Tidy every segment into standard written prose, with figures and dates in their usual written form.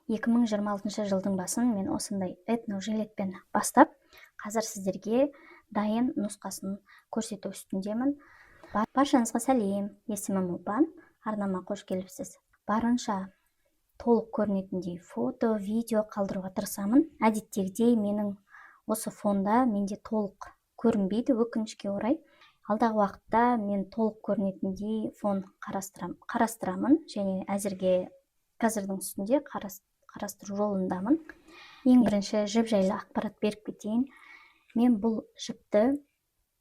2026 жылдың басын мен осындай этно жилетпен бастап, қазір сіздерге дайын нұсқасын көрсету үстіндемін. Баршаңызға сәлем, есімім Ұлпан, арнама қош келіпсіз. Барынша толық көрінетіндей фото, видео қалдыруға тырысамын. Әдеттегідей менің осы фонда менде толық көрінбейді, өкінішке орай. Алдағы уақытта мен толық көрінетіндей фон қарастырамын, және әзірге қазірдің үстінде қарастыру жолындамын. Ең бірінші жіп жайлы ақпарат беріп кетейін. Мен бұл жіпті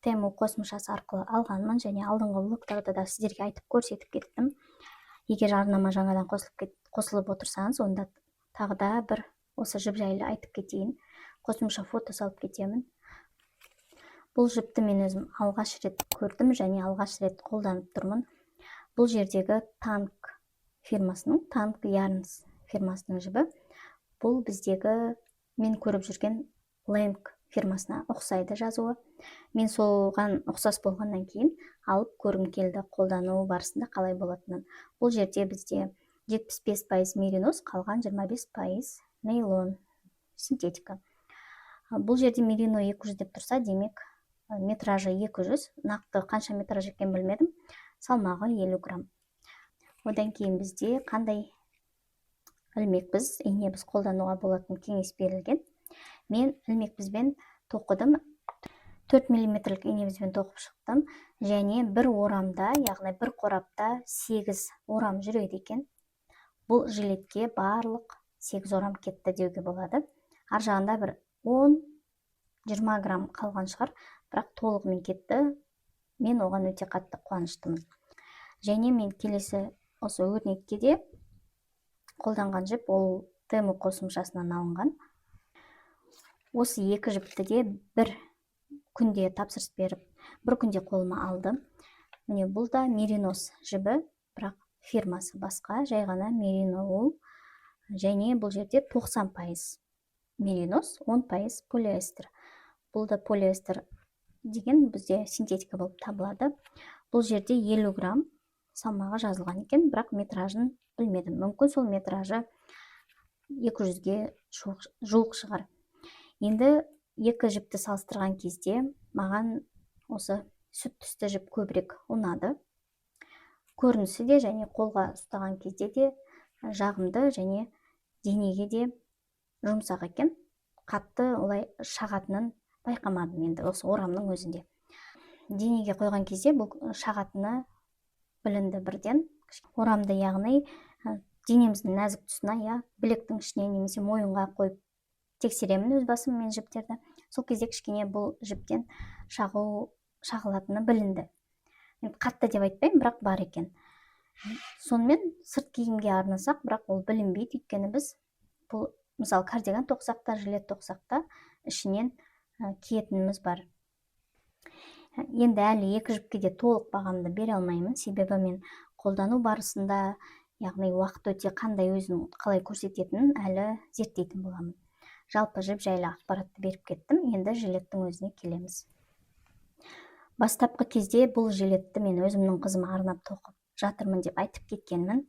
Тему қосымшасы арқылы алғанмын, және алдыңғы влогтарда да сіздерге айтып көрсетіп кеттім. Егер арнама жаңадан қосылып отырсаңыз, онда тағы да бір осы жіп жайлы айтып кетейін. Қосымша фото салып кетемін. Бұл жіпті мен өзім алғаш рет көрдім және алғаш рет қолданып тұрмын. Бұл жердегі Танк Yarns фирмасының жібі. Бұл біздегі мен көріп жүрген Ленг фирмасына ұқсайды жазуы. Мен соған ұқсас болғаннан кейін алып көргім келді, қолдану барысында қалай болатынын. Бұл жерде бізде 75% меринос, қалған 25% нейлон, синтетика. Бұл жерде мерино 200 деп тұрса, демек метражы 200, нақты қанша метраж екен білмедім, салмағы 50 грамм. Одан кейін бізде қандай ілмекбіз, инебіз қолдануға болатын кеңес берілген. Мен ілмекбізбен тоқыдым, 4 мм инебізбен тоқып шықтым, және бір орамда, яғни бір қорапта 8 орам жүреді екен. Бұл жилетке барлық 8 орам кетті деуге болады. Ар жағында бір 10-20 грамм қалған шығар, бірақ толығымен кетті. Мен оған өте қатты қуаныштымын. Және мен келесі осы өрнекке де қолданған жіп, ол Тему қосымшасынан алынған. Осы екі жіпті де бір күнде тапсырыс беріп, бір күнде қолыма алдым. Міне бұл да меринос жібі, бірақ фирмасы басқа, жай ғана мерино ол. Және бұл жерде 90% меринос, 10% полиэстер. Бұл да полиэстер деген бізде синтетика болып табылады. Бұл жерде 50 грамм салмағы жазылған екен, бірақ метражын білмедім. Мүмкін сол метражы 200-ге жуық шығар. Енді екі жіпті салыстырған кезде маған осы сүт түсті жіп көбірек ұнады. Көрінісі де және қолға ұстаған кезде де жағымды, және денеге де жұмсақ екен. Қатты олай шағатынын байқамадым енді осы орамның өзінде. Денеге қойған кезде бұл шағатыны білінді бірден. Орамды, яғни денеміздің нәзік тұсына, я білектің ішіне немесе мойынға қойып тексеремін өз басым мен жіптерді. Сол кезде кішкене бұл жіптен шағылатыны білінді. Қатты деп айтпаймын, бірақ бар екен. Сонымен сырт киімге арнасақ, бірақ ол білінбейді, өйткені біз бұл мысалы кардиган тоқсақ та, жилет тоқсақ та ішінен киетініміз бар. Енді әлі екі жіпке де толық бағамды бере алмаймын, себебі мен қолдану барысында, яғни уақыт өте қандай өзін қалай көрсететінін әлі зерттейтін боламын. Жалпы жіп жайлы ақпаратты беріп кеттім, енді жилеттің өзіне келеміз. Бастапқы кезде бұл жилетті мен өзімнің қызыма арнап тоқып жатырмын деп айтып кеткенмін.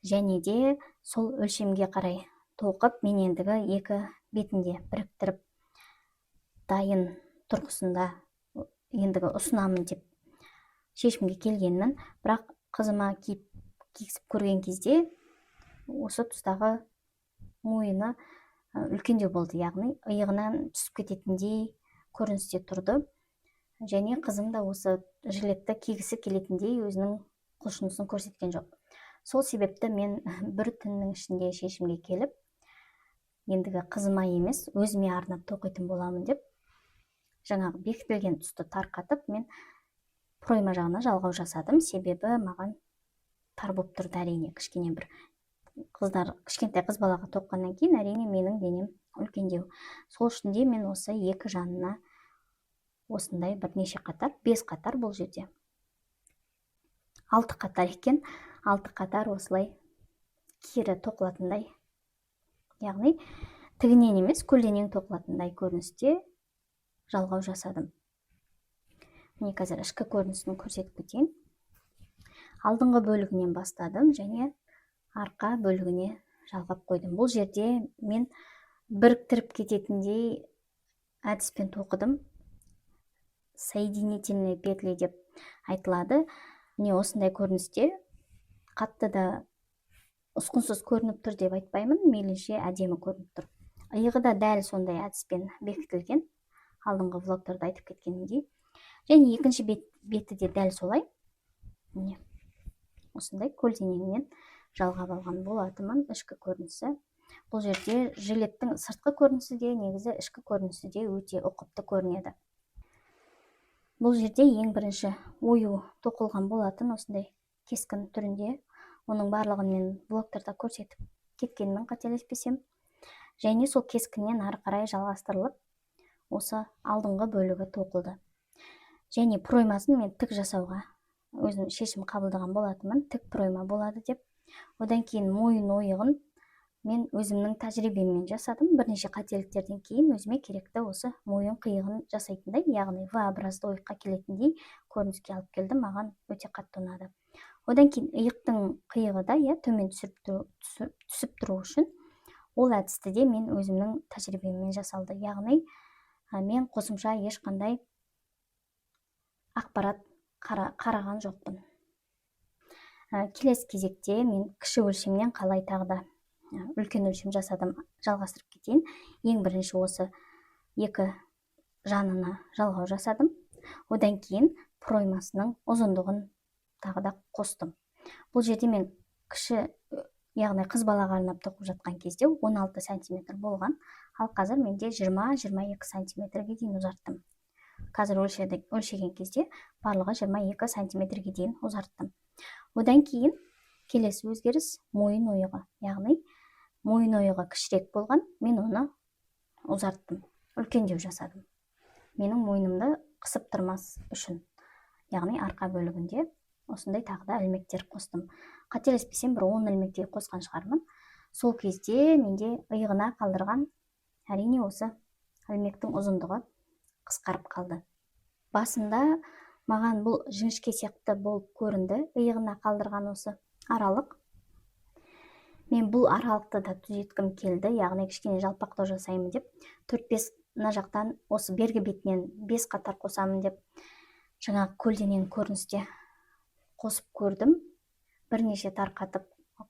Және де сол өлшемге қарай тоқып, мен ендігі екі бетінде біріктіріп дайын тұрғысында ендігі ұсынамын деп шешімге келгенмін. Бірақ қызыма кигізіп көрген кезде осы тұстағы мойыны үлкендеу болды, яғни иығынан түсіп кететіндей көріністе тұрды. Және қызым да осы жилетті кигісі келетіндей өзінің құлшынысын көрсеткен жоқ. Сол себепті мен бір түннің ішінде шешімге келіп, ендігі қызыма емес, өзіме арнап тоқитын боламын деп, жаңағы бекітілген тұсты тарқатып, мен пройма жағына жалғау жасадым. Себебі маған тар болып тұрды, әрине, кішкене бір кішкентай қыз балаға тоққаннан кейін әрине менің денем үлкендеу. Сол үшін де мен осы екі жанына осындай бірнеше қатар, 5 қатар бұл жерде. 6 қатар екен, 6 қатар осылай кері тоқылатындай, яғни тігінен емес, көлденең тоқылатындай көріністе жалғау жасадым. Міне қазір ішкі көрінісін көрсетіп кетейін. Алдыңғы бөлігінен бастадым және арқа бөлігіне жалғап қойдым. Бұл жерде мен біріктіріп кететіндей әдіспен тоқыдым. Соединительные петли деп айтылады. Міне осындай көріністе, қатты да ұсқынсыз көрініп тұр деп айтпаймын, мейлінше әдемі көрініп тұр. Иығы да дәл сондай әдіспен бекітілген, алдыңғы влогтарда айтып кеткенімдей. Және екінші беті де дәл солай. Міне осындай көлденеңінен жалғап алған болатынмын. Ішкі көрінісі. Бұл жерде жилеттің сыртқы көрінісі де, негізі ішкі көрінісі де өте ұқыпты көрінеді. Бұл жерде ең бірінші ою тоқылған болатын, осындай кескін түрінде. Оның барлығын мен блогтарда көрсетіп кеткенмін, қателеспесем. Және сол кескіннен ары қарай жалғастырылып, осы алдыңғы бөлігі тоқылды. Және проймасын мен тік жасауға өзім шешім қабылдаған болатынмын, тік пройма болады деп. Одан кейін мойын ойығын мен өзімнің тәжірибеммен жасадым. Бірнеше қателіктерден кейін өзіме керекті осы мойын қиығын жасайтындай, яғни V-образды ойыққа келетіндей көрініске алып келді. Маған өте қатты ұнады. Одан кейін иықтың қиығы да төмен түсіп тұру үшін ол әдісті де мен өзімнің тәжірибеммен жасалды. Яғни мен қосымша ешқандай ақпарат қараған жоқпын. Келесі кезекте мен кіші өлшемнен қалай тағы да үлкен өлшем жасадым, жалғастырып кетейін. Ең бірінші осы екі жанына жалғау жасадым. Одан кейін проймасының ұзындығын тағы да қостым. Бұл жерде мен кіші, яғни қыз балаға арнап тоқып жатқан кезде 16 сантиметр болған, ал қазір менде 20-22 сантиметрге дейін ұзарттым. Қазір өлшеген кезде барлығы 22 сантиметрге дейін ұзарттым. Одан кейін келесі өзгеріс мойын ойығы, яғни мойын ойығы кішірек болған, мен оны ұзарттым, үлкендеу жасадым. Менің мойнымды қысып тұрмас үшін, яғни арқа бөлігінде осындай тағы да ілмектер қостым. Қателеспесем, бір 10 ілмектей қосқан шығармын. Сол кезде менде иығына қалдырған әрине осы ілмектің ұзындығы қысқарып қалды. Басында маған бұл жіңішке сияқты болып көрінді, иығына қалдырған осы аралық. Мен бұл аралықты да түзеткім келді, яғни кішкене жалпақтау жасаймын деп, 4-5 мына жақтан осы бергі бетінен 5 қатар қосамын деп, жаңағы көлденең көріністе қосып көрдім. Бірнеше тарқатып,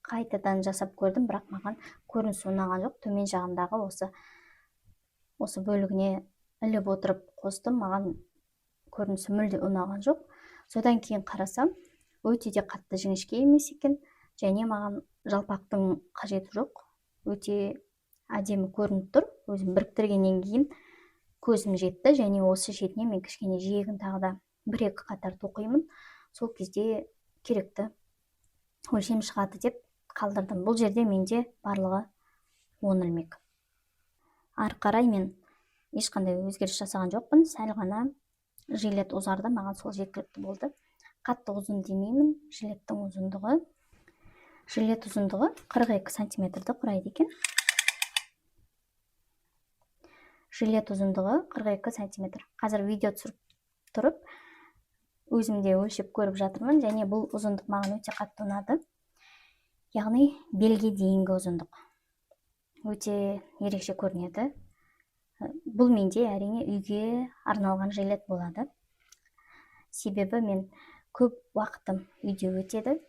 қайтадан жасап көрдім, бірақ маған көрінісі ұнаған жоқ. Төмен жағындағы осы бөлігіне іліп отырып қостым, маған көрінісі мүлде ұнаған жоқ. Содан кейін қарасам, өте де қатты жіңішке емес екен, және маған жалпақтың қажеті жоқ. Өте әдемі көрініп тұр. Өзім біріктіргеннен кейін көзім жетті, және осы шетіне мен кішкене жиегін тағы да 1-2 қатар тоқимын. Сол кезде керекті өлшем шығады деп қалдырдым. Бұл жерде менде барлығы 10 ілмек. Ары қарай мен ешқандай өзгеріс жасаған жоқпын. Сәл ғана жилет ұзарды, маған сол жеткілікті болды. Қатты ұзын демеймін. Жилет ұзындығы 42 сантиметрді құрайды екен. Жилет ұзындығы 42 сантиметр. Қазір видео түсіріп тұрып, өзімде өлшеп көріп жатырмын, және бұл ұзындық маған өте қатты ұнады. Яғни белге дейінгі ұзындық. Өте ерекше көрінеді. Бұл менде әрине үйге арналған жилет болады. Себебі мен көп уақытым үйде өтеді.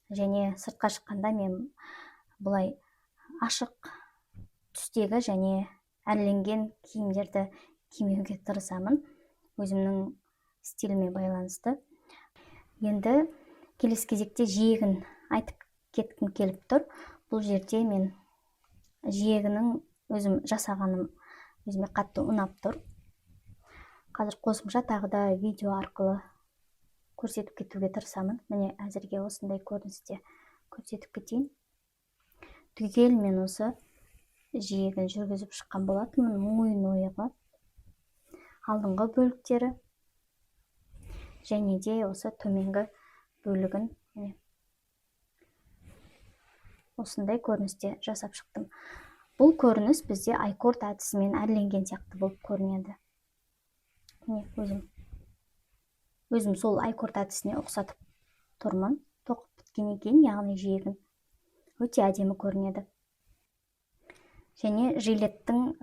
Және сыртқа шыққанда мен бұлай ашық түстегі және әрленген киімдерді кимеуге тырысамын, өзімнің стиліме байланысты. Енді келесі кезекте жиегін айтып кеткім келіп тұр. Бұл жерде мен жиегінің өзім жасағаным өзіме қатты ұнап тұр. Қазір қосымша тағы да видео арқылы көрсетіп кетуге тырысамын. Міне әзірге осындай көріністе көрсетіп кетейін. Түгел мен осы жиегін жүргізіп шыққан болатынмын. Мойын ойығы, алдыңғы бөліктері және де осы төменгі бөлігін осындай көріністе жасап шықтым. Бұл көрініс бізде айкорд әдісімен әрленген сияқты болып көрінеді. Өзім сол айкорд әдісіне ұқсатып тұрмын. Тоқып біткеннен кейін, яғни жиегін өте әдемі көрінеді. және жилеттің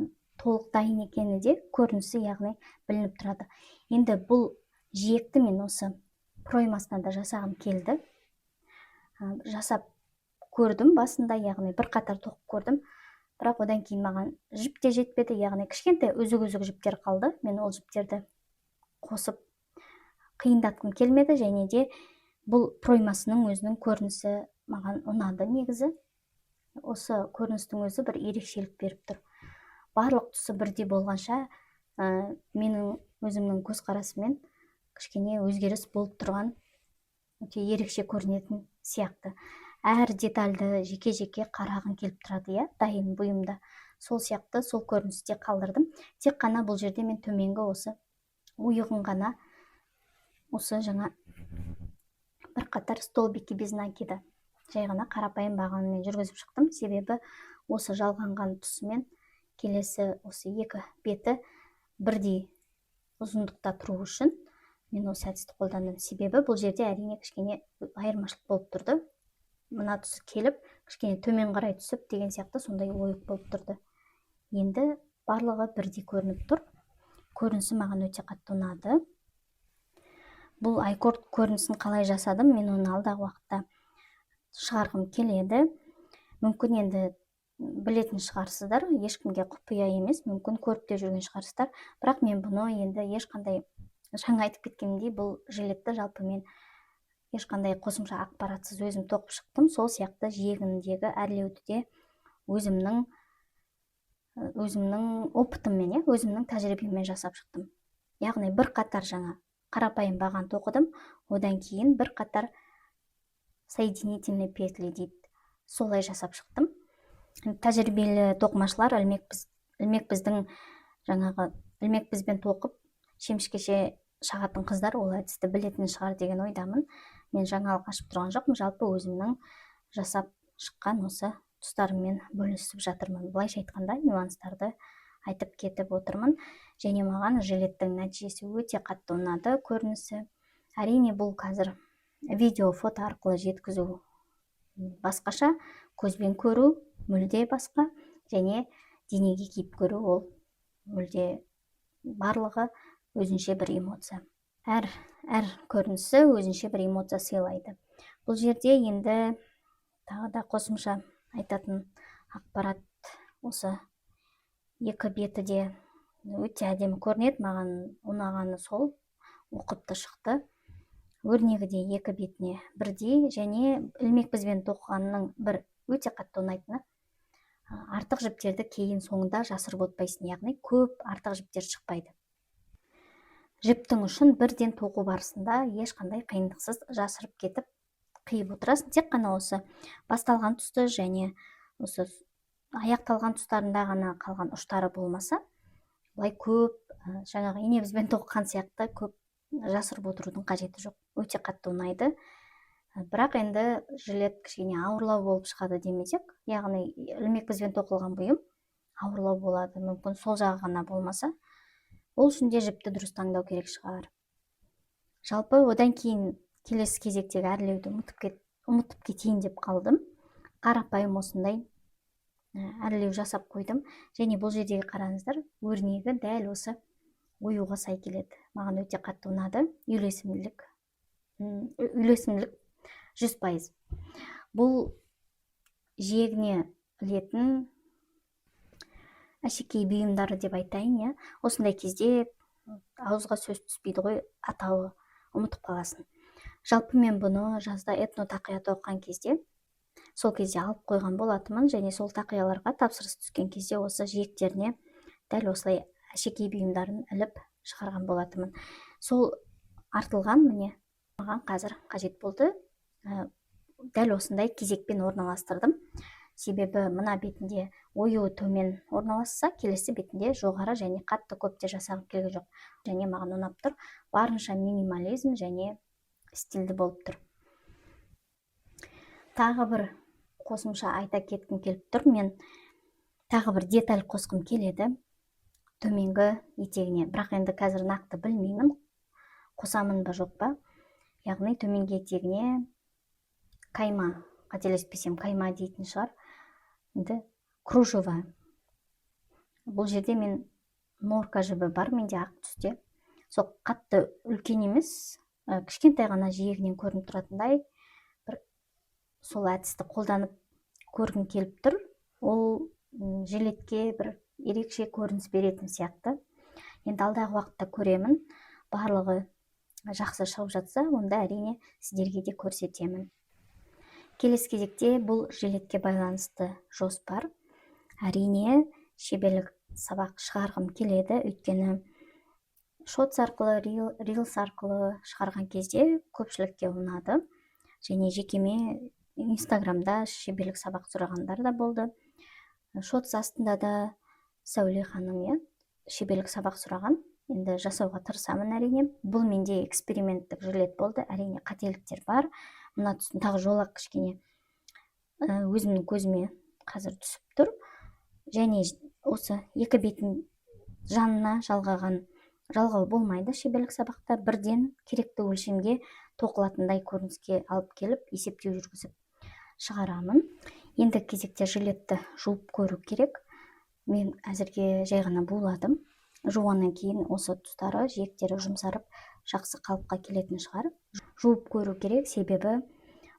толық дайын екені де көрінісі, яғни білініп тұрады. Енді бұл жиекті мен осы проймасына да жасағым келді. Жасап көрдім басында, яғни бір қатар тоқып көрдім, бірақ одан кейін маған жіп те жетпеді, яғни кішкентай үзік жіптер қалды. Мен ол жіптерді қосып қиындатқым келмеді, және де бұл проймасының өзінің көрінісі маған ұнады негізі. Осы көріністің өзі бір ерекшелік беріп тұр. Барлық тұсы бірдей болғанша, менің өзімнің көзқарасымен кішкене өзгеріс болып тұрған, өте ерекше көрінетін сияқты. Әр детальді жеке-жеке қарағым келіп тұрады, дайын бұйымда. Сол сияқты сол көріністе қалдырдым. Тек қана бұл жерде мен төменгі осы ойығын ғана, осы жаңа бір қатар столбики без накида жай ғана қарапайым бағанымен жүргізіп шықтым. Себебі осы жалғанған тұсымен келесі осы екі беті бірдей ұзындықта тұру үшін мен осы әдісті қолдандым. Себебі бұл жерде әрине кішкене айырмашылық болып тұрды. Мына тұсы келіп, кішкене төмен қарай түсіп деген сияқты сондай ойық болып тұрды. Енді барлығы бірдей көрініп тұр. Көрінісі маған өте қатты ұнады. Бұл айкорд көрінісін қалай жасадым, мен оны алдағы уақытта шығарғым келеді. Мүмкін енді білетін шығарсыздар, ешкімге құпия емес, мүмкін көріп те жүрген шығарсыздар. Бірақ мен бұны енді ешқандай, жаңа айтып кеткенімдей, бұл жилетті жалпы мен ешқандай қосымша ақпаратсыз өзім тоқып шықтым. Сол сияқты жиегіндегі әрлеуді де өзімнің опытыммен, өзімнің тәжірибеммен жасап шықтым. Яғни бір қатар жаңа қарапайым баған тоқыдым, одан кейін бір қатар соединительный петли дейді, солай жасап шықтым. Тәжірибелі тоқымашылар ілмекбізбен тоқып шемішкеше шағатын қыздар ол әдісті білетін шығар деген ойдамын. Мен жаңалық ашып тұрған жоқпын, жалпы өзімнің жасап шыққан осы тұстарыммен бөлісіп жатырмын. Былайша айтқанда нюанстарды айтып кетіп отырмын. Және маған жилеттің нәтижесі өте қатты ұнады, көрінісі. Әрине бұл қазір видео, фото арқылы жеткізу басқаша, көзбен көру мүлде басқа, және денеге киіп көру ол мүлде барлығы өзінше бір эмоция. Әр көрінісі өзінше бір эмоция сыйлайды. Бұл жерде енді тағы да қосымша айтатын ақпарат, осы екі беті де өте әдемі көрінеді. Маған ұнағаны сол, оқыпты шықты. Өрнегі де екі бетіне бірдей, және ілмекбізбен тоқығанның бір өте қатты ұнайтыны, артық жіптерді кейін соңында жасырып отпайсың, яғни көп артық жіптер шықпайды. Жіптің ұшын бірден тоқу барысында ешқандай қиындықсыз жасырып кетіп қиып отырасың. Тек қана осы басталған тұсты және осы аяқталған тұстарында ғана қалған ұштары болмаса, бұлай көп жаңағы инебізбен тоққан сияқты көп жасырып отырудың қажеті жоқ. Өте қатты ұнайды. Бірақ енді жилет кішкене ауырлау болып шығады демесек, яғни ілмекбізбен тоқылған бұйым ауырлау болады. Мүмкін сол жағы ғана болмаса, ол үшін де жіпті дұрыс таңдау керек шығар. Жалпы одан кейін келесі кезектегі әрлеуді ұмытып кетейін деп қалдым. Қарапайым осындай әрлеу жасап қойдым. Және бұл жердегі қараңыздар, өрнегі дәл осы оюға сай келеді. Маған өте қатты ұнады. Үйлесімділік 100%. Бұл жиегіне ілетін әшекей бұйымдары деп айтайын. Осындай кезде ауызға сөз түспейді ғой, атауы ұмытып қаласың. Жалпы мен бұны жазда этно тақия тоққан кезде, сол кезде алып қойған болатымын, және сол тақияларға тапсырыс түскен кезде осы жиектеріне дәл осылай әшекей бұйымдарын іліп шығарған болатымын. Сол артылған міне маған қазір қажет болды. Дәл осындай кезекпен орналастырдым. Себебі мына бетінде оюы төмен орналасса, келесі бетінде жоғары және қатты көпте жасағым келген жоқ. Және маған ұнап тұр. Барынша минимализм және стильді болып тұр. Тағы бір қосымша айта кеткім келіп тұр. Мен тағы бір деталь қосқым келеді төменгі етегіне. Бірақ енді қазір нақты білмеймін, қосамын ба жоқ па. Яғни төменгі етегіне кайма, қателеспесем кайма дейтін шығар. Енді кружево Бұл жерде мен норка жібі бар, менде ақ түсте. Сол қатты үлкен емес, кішкентай ғана жиегінен көрініп тұратындай бір сол әдісті қолданып көргім келіп тұр. Ол жилетке бір ерекше көрініс беретін сияқты. Енді алдағы уақытта көремін. Барлығы жақсы шығып жатса, онда әрине сіздерге де көрсетемін. Келесі кезекте бұл жилетке байланысты жоспар. Әрине шеберлік сабақ шығарғым келеді, өйткені шотс арқылы, рилс арқылы шығарған кезде көпшілікке ұнады. Және жекеме инстаграмда шеберлік сабақ сұрағандар да болды. Шотс астында да Сәуле ханым шеберлік сабақ сұраған. Енді жасауға тырысамын әрине. Бұл менде эксперименттік жилет болды. Әрине қателіктер бар. Мына тұсын тағы жолақ кішкене өзімнің көзіме қазір түсіп тұр. Және осы екі бетін жанына жалғау болмайды шеберлік сабақта. Бірден керекті өлшемге тоқылатындай көрініске алып келіп, есептеу жүргізіп шығарамын. Енді кезекте жилетті жуып көру керек. Мен әзірге жай ғана буладым. Жуғаннан кейін осы тұстары, жиектері жұмсарып, жақсы қалыпқа келетін шығар. Жуып көру керек, себебі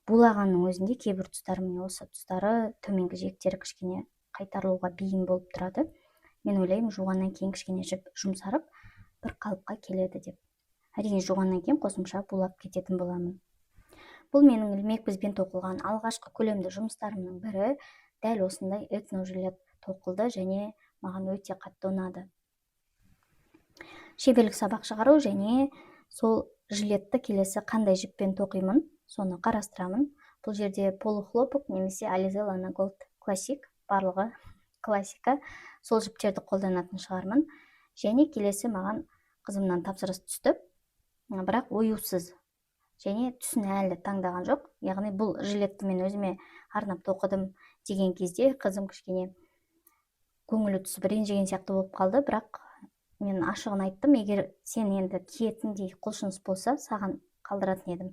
булағанның өзінде кейбір тұстары, осы тұстары, төменгі жиектері кішкене қайтарылуға бейім болып тұрады. Мен ойлаймын, жуғаннан кейін кішкене жұмсарып, бір қалыпқа келеді деп. Әрине жуғаннан кейін қосымша булап кететін боламын. Бұл менің ілмекбізбен тоқылған алғашқы көлемді жұмыстарымның бірі. Дәл осындай этно-жилет тоқылды және маған өте қатты ұнады. Шеберлік сабақ шығару және сол жилетті келесі қандай жіппен тоқимын, соны қарастырамын. Бұл жерде полухлопок немесе Alizé Lana Gold классик, барлығы классика. Сол жіптерді қолданатын шығармын. Және келесі маған қызымнан тапсырыс түсті, бірақ оюсыз. Және түсін әлі таңдаған жоқ. Яғни бұл жилетті мен өзіме арнап тоқыдым деген кезде қызым кішкене көңілі түсіп ренжіген сияқты болып қалды, бірақ мен ашығын айттым, егер сен енді киетіндей құлшыныс болса, саған қалдыратын едім.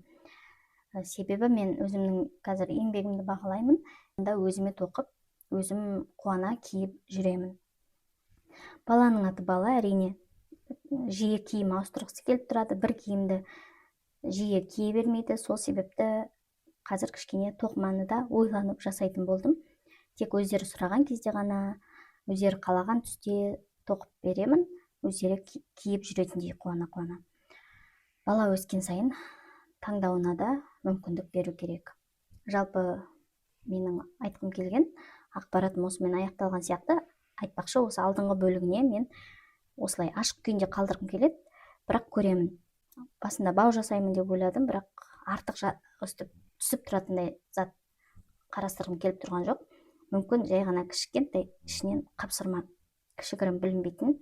Себебі мен өзімнің қазір еңбегімді бағалаймын, онда өзіме тоқып, өзім қуана киіп жүремін. Баланың аты Бала, әрине жиі киім ауыстырғысы келіп тұрады, бір киімді жиі кие бермейді. Сол себепті қазір кішкене тоқыманы да ойланып жасайтын болдым. Тек өздері сұраған кезде ғана, өздері қалаған түсте тоқып беремін, өздері киіп жүретіндей қуана-қуана. Бала өскен сайын таңдауына да мүмкіндік беру керек. Жалпы менің айтқым келген ақпаратым осымен аяқталған сияқты. Айтпақшы, осы алдыңғы бөлігіне мен осылай ашық күйінде қалдырғым келеді, бірақ көремін. Басында бау жасаймын деп ойладым, бірақ артық түсіп тұратындай зат қарастырғым келіп тұрған жоқ. Мүмкін жай ғана кішкентай ішінен қапсырма, кішігірім білінбейтін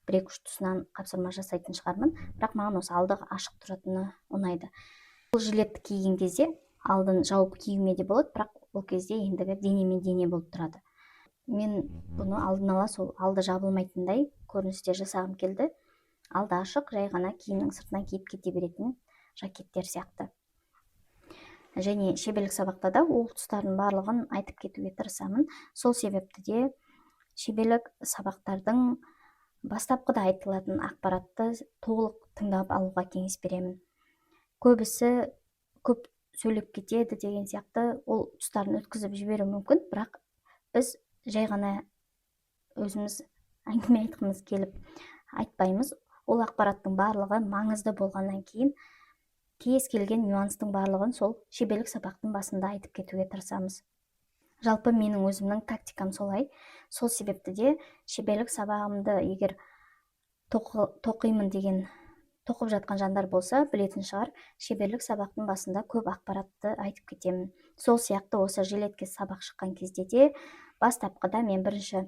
бір-екі тұсынан қапсырма жасайтын шығармын, бірақ маған осы алдығы ашық тұратыны ұнайды. Бұл жилетті киген кезде алдын жауып киюіме де болады, бірақ ол кезде ендігі денемен дене болып тұрады. Мен бұны алдын ала сол алды жабылмайтындай көріністе жасағым келді. Алды ашық, жай ғана киімнің сыртынан киіп кете беретін жакеттер сияқты. Және шеберлік сабақта да ол тұстардың барлығын айтып кетуге тырысамын. Сол себепті де шеберлік сабақтардың бастапқыда айтылатын ақпаратты толық тыңдап алуға кеңес беремін. Көбісі көп сөйлеп кетеді деген сияқты ол тұстарын өткізіп жіберу мүмкін, бірақ біз жай ғана өзіміз әңгіме айтқымыз келіп айтпаймыз. Ол ақпараттың барлығы маңызды болғаннан кейін кез келген нюанстың барлығын сол шеберлік сабақтың басында айтып кетуге тырысамыз. Жалпы менің өзімнің тактикам солай. Сол себепті де шеберлік сабағымды егер тоқимын деген тоқып жатқан жандар болса, білетін шығар, шеберлік сабақтың басында көп ақпаратты айтып кетемін. Сол сияқты осы жилетке сабақ шыққан кезде де бастапқыда мен бірінші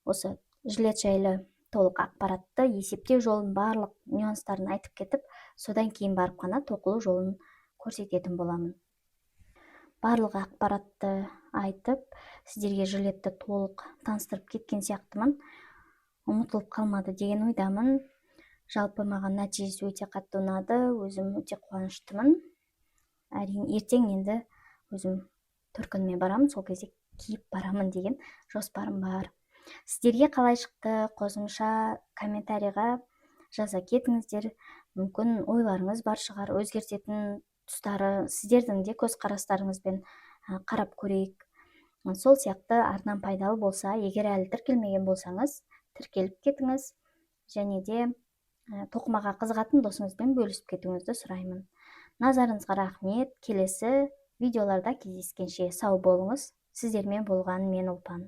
осы жилет жайлы толық ақпаратты, есептеу жолын, барлық нюанстарын айтып кетіп, содан кейін барып қана тоқылу жолын көрсететін боламын. Барлық ақпаратты айтып, сіздерге жилетті толық таныстырып кеткен сияқтымын. Ұмытылып қалмады деген ойдамын. Жалпы маған нәтижесі өте қатты ұнады, өзім өте қуаныштымын. Әрине ертең енді өзім төркініме барамын, сол кезде киіп барамын деген жоспарым бар. Сіздерге қалай шықты? Қосымша комментарийға жаза кетіңіздер. Мүмкін ойларыңыз бар шығар, өзгертетін тұстары, сіздердің де көзқарастарыңызбен қарап көрейік. Сол сияқты арнам пайдалы болса, егер әлі тіркелмеген болсаңыз, тіркеліп кетіңіз, және де тоқымаға қызығатын досыңызбен бөлісіп кетуіңізді сұраймын. Назарыңызға рахмет. Келесі видеоларда кездескенше сау болыңыз. Сіздермен болған мен Ұлпан.